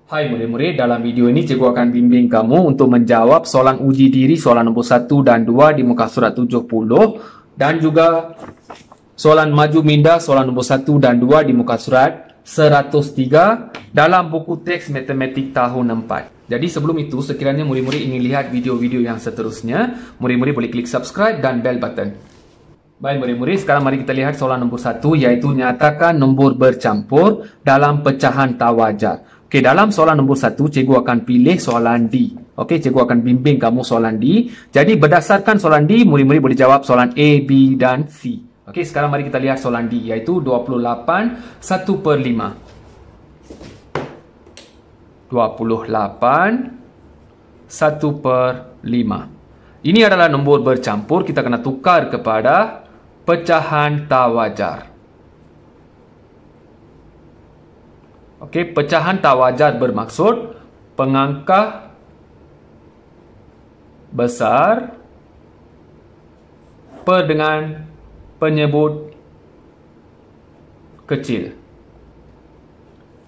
Hai murid-murid, dalam video ini cikgu akan bimbing kamu untuk menjawab soalan uji diri soalan nombor 1 dan 2 di muka surat 70 dan juga soalan maju minda soalan nombor 1 dan 2 di muka surat 103 dalam buku teks matematik tahun 4. Jadi sebelum itu, sekiranya murid-murid ingin lihat video-video yang seterusnya, murid-murid boleh klik subscribe dan bell button. Baik murid-murid, sekarang mari kita lihat soalan nombor 1, iaitu nyatakan nombor bercampur dalam pecahan tak wajar. Okey, dalam soalan nombor 1, cikgu akan pilih soalan D. Okey, cikgu akan bimbing kamu soalan D. Jadi berdasarkan soalan D, murid-murid boleh jawab soalan A, B dan C. Okey, sekarang mari kita lihat soalan D, iaitu 28 1/5. 28 1/5. Ini adalah nombor bercampur, kita kena tukar kepada pecahan tak wajar. Okey, pecahan tak wajar bermaksud pengangka besar per dengan penyebut kecil.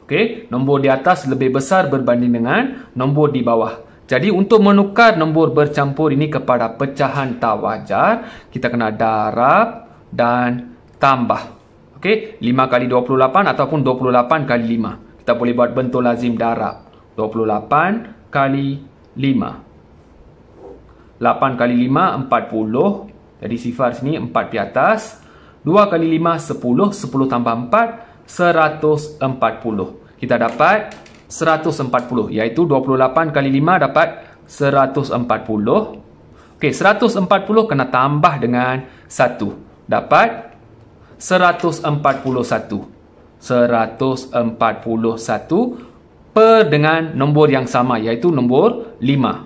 Okey, nombor di atas lebih besar berbanding dengan nombor di bawah. Jadi untuk menukar nombor bercampur ini kepada pecahan tak wajar, kita kena darab dan tambah. Okey, 5 kali 28 ataupun 28 kali 5. Kita boleh buat bentuk lazim darab. 28 kali 5. 8 kali 5, 40. Jadi sifar sini 4 di atas. 2 kali 5, 10. 10 tambah 4, 140. Kita dapat 140. Iaitu 28 kali 5 dapat 140. Okey, 140 kena tambah dengan 1. Dapat 141 per dengan nombor yang sama, iaitu nombor 5.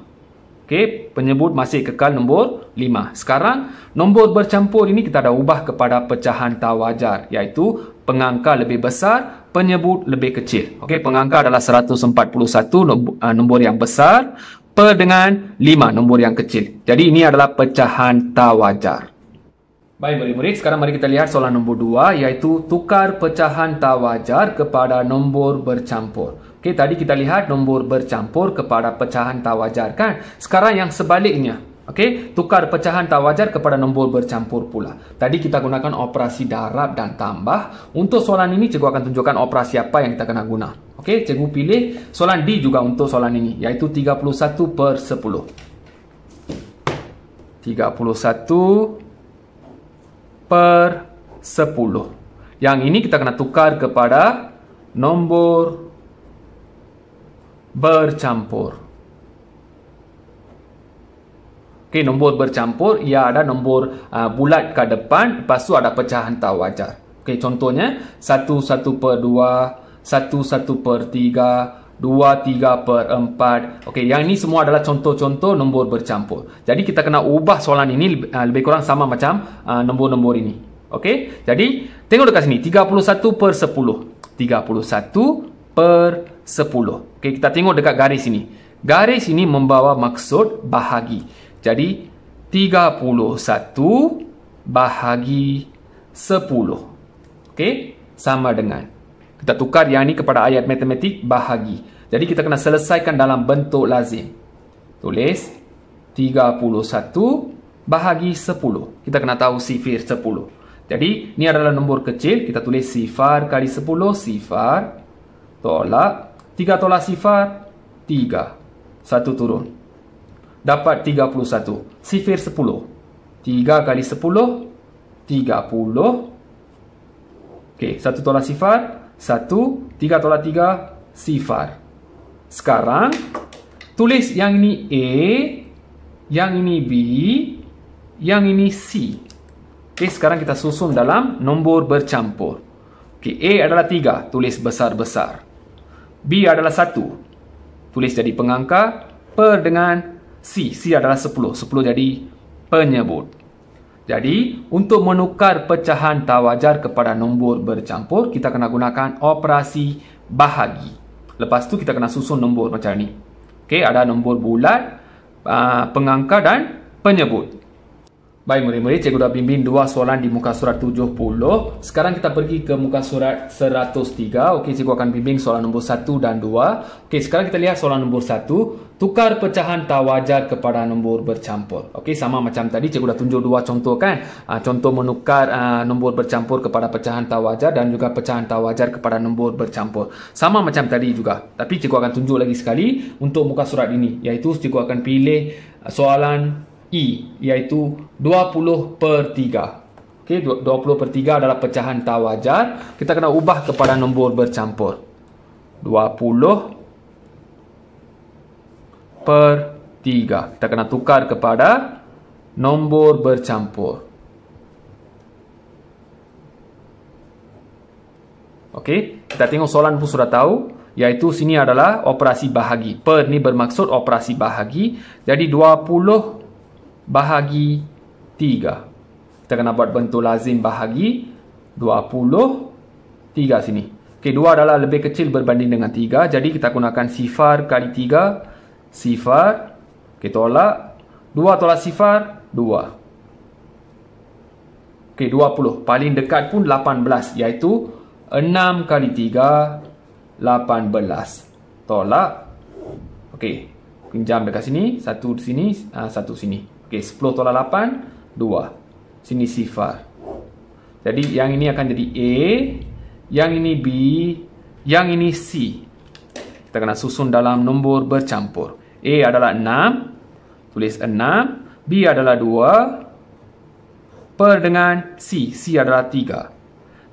Okey, penyebut masih kekal nombor 5. Sekarang nombor bercampur ini kita dah ubah kepada pecahan tak wajar, iaitu pengangka lebih besar, penyebut lebih kecil. Okey, pengangka adalah 141, nombor yang besar, per dengan 5, nombor yang kecil. Jadi ini adalah pecahan tak wajar. Baik murid-murid, sekarang mari kita lihat soalan nombor 2, iaitu tukar pecahan tak wajar kepada nombor bercampur. Okey, tadi kita lihat nombor bercampur kepada pecahan tak wajar kan? Sekarang yang sebaliknya. Okey, tukar pecahan tak wajar kepada nombor bercampur pula. Tadi kita gunakan operasi darab dan tambah. Untuk soalan ini cikgu akan tunjukkan operasi apa yang kita kena guna. Okey, cikgu pilih soalan D juga untuk soalan ini, iaitu 31/10. 31/10. Yang ini kita kena tukar kepada nombor bercampur. Okey, nombor bercampur ia ada nombor bulat ke depan, lepas tu ada pecahan tak wajar. Okey, contohnya 11/2, 11/3, 23/4. Okey, yang ini semua adalah contoh-contoh nombor bercampur. Jadi kita kena ubah soalan ini lebih kurang sama macam nombor-nombor ini. Okey, jadi tengok dekat sini 31/10. 31/10. Okey, kita tengok dekat garis ini. Garis ini membawa maksud bahagi. Jadi 31 bahagi 10. Okey, sama dengan, kita tukar yang ini kepada ayat matematik bahagi. Jadi kita kena selesaikan dalam bentuk lazim. Tulis 31 bahagi 10. Kita kena tahu sifir 10. Jadi ini adalah nombor kecil. Kita tulis sifar kali 10. Sifar tolak 3 tolak sifar 3. 1 turun. Dapat 31. Sifir 10. 3 kali 10 30. Okey, 1 tolak sifar 1, 3 tolak 3 sifar. Sekarang tulis yang ini A, yang ini B, yang ini C. Okey, sekarang kita susun dalam nombor bercampur. Okey, A adalah 3, tulis besar-besar. B adalah 1, tulis jadi pengangka, per dengan C. C adalah 10, 10 jadi penyebut. Jadi, untuk menukar pecahan tak wajar kepada nombor bercampur, kita kena gunakan operasi bahagi. Lepas tu kita kena susun nombor macam ni. Okey, ada nombor bulat, pengangka dan penyebut. Baik murid-murid, cikgu dah bimbing dua soalan di muka surat 70. Sekarang kita pergi ke muka surat 103. Okey, cikgu akan bimbing soalan nombor 1 dan 2. Okey, sekarang kita lihat soalan nombor 1. Tukar pecahan tak wajar kepada nombor bercampur. Okey, sama macam tadi cikgu dah tunjuk dua contoh kan. Contoh menukar nombor bercampur kepada pecahan tak wajar dan juga pecahan tak wajar kepada nombor bercampur. Sama macam tadi juga. Tapi cikgu akan tunjuk lagi sekali untuk muka surat ini. Iaitu cikgu akan pilih soalan I, iaitu 20/3. Okey, 20/3 adalah pecahan tak wajar. Kita kena ubah kepada nombor bercampur. 20/3. Kita kena tukar kepada nombor bercampur. Okey, kita tengok soalan pun sudah tahu. Iaitu sini adalah operasi bahagi. Per ni bermaksud operasi bahagi. Jadi 20/3. Kita kena buat bentuk lazim bahagi 20/3 sini. Okey, 2 adalah lebih kecil berbanding dengan 3. Jadi kita gunakan sifar kali 3. Sifar. Okey, tolak. 2 tolak sifar, 2. Okey, 20. Paling dekat pun 18. Iaitu 6 kali 3, 18. Tolak. Okey, pinjam dekat sini. Satu di sini, satu sini. Okey, 10 tolak 8, 2. Sini sifar. Jadi yang ini akan jadi A, yang ini B, yang ini C. Kita kena susun dalam nombor bercampur. A adalah 6, tulis 6. B adalah 2, per dengan C. C adalah 3.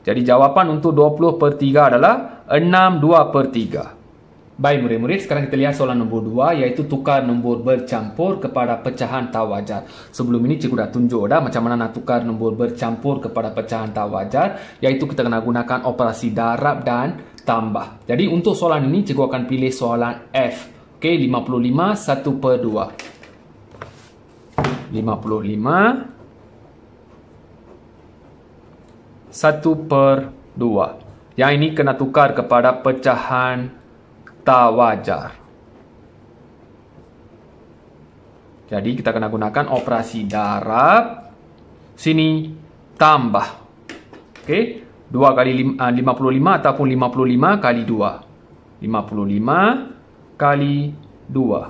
Jadi jawapan untuk 20/3 adalah 62/3. Baik murid-murid, sekarang kita lihat soalan nombor 2, iaitu tukar nombor bercampur kepada pecahan tak wajar. Sebelum ini cikgu dah tunjuk dah macam mana nak tukar nombor bercampur kepada pecahan tak wajar, iaitu kita kena gunakan operasi darab dan tambah. Jadi untuk soalan ini cikgu akan pilih soalan F. Okey, 55 1/2. 55 1/2. Yang ini kena tukar kepada pecahan tak wajar. Jadi kita kena gunakan operasi darab. Sini tambah. Okey, 2 kali 55 ataupun 55 kali 2. 55 kali 2.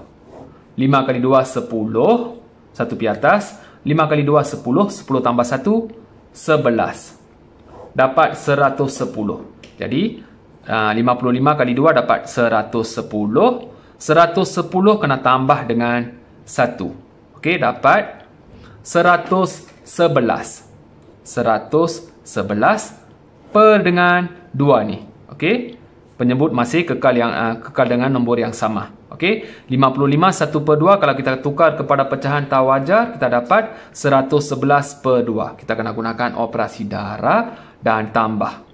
5 kali 2 10. Satu pi atas. 5 kali 2 10. 10 tambah 1 11. Dapat 110. Jadi 55 kali 2 dapat 110. 110 kena tambah dengan 1. Okey, dapat 111. 111 per dengan 2 ni. Okey, penyebut masih kekal dengan nombor yang sama. Okey, 55 1/2 kalau kita tukar kepada pecahan tak wajar, kita dapat 111/2. Kita kena gunakan operasi darab dan tambah.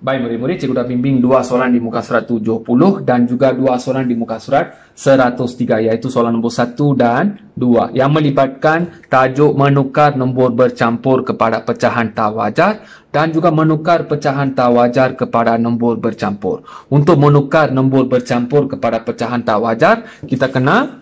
Baik murid-murid, cikgu dah bimbing dua soalan di muka surat 70 dan juga dua soalan di muka surat 103, iaitu soalan nombor 1 dan 2 yang melibatkan tajuk menukar nombor bercampur kepada pecahan tak wajar dan juga menukar pecahan tak wajar kepada nombor bercampur. Untuk menukar nombor bercampur kepada pecahan tak wajar, kita kena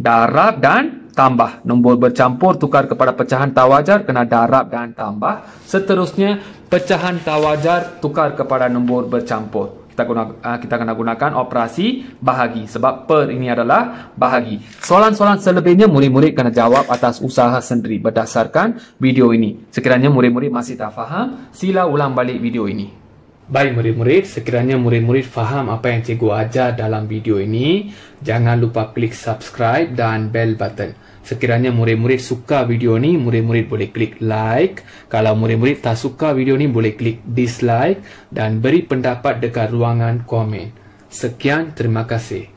darab dan tambah. Nombor bercampur tukar kepada pecahan tak wajar, kena darab dan tambah. Seterusnya, pecahan tak wajar tukar kepada nombor bercampur. Kita kena gunakan operasi bahagi sebab per ini adalah bahagi. Soalan-soalan selebihnya murid-murid kena jawab atas usaha sendiri berdasarkan video ini. Sekiranya murid-murid masih tak faham, sila ulang balik video ini. Baik murid-murid, sekiranya murid-murid faham apa yang cikgu ajar dalam video ini, jangan lupa klik subscribe dan bell button. Sekiranya murid-murid suka video ini, murid-murid boleh klik like. Kalau murid-murid tak suka video ini, boleh klik dislike dan beri pendapat dekat ruangan komen. Sekian, terima kasih.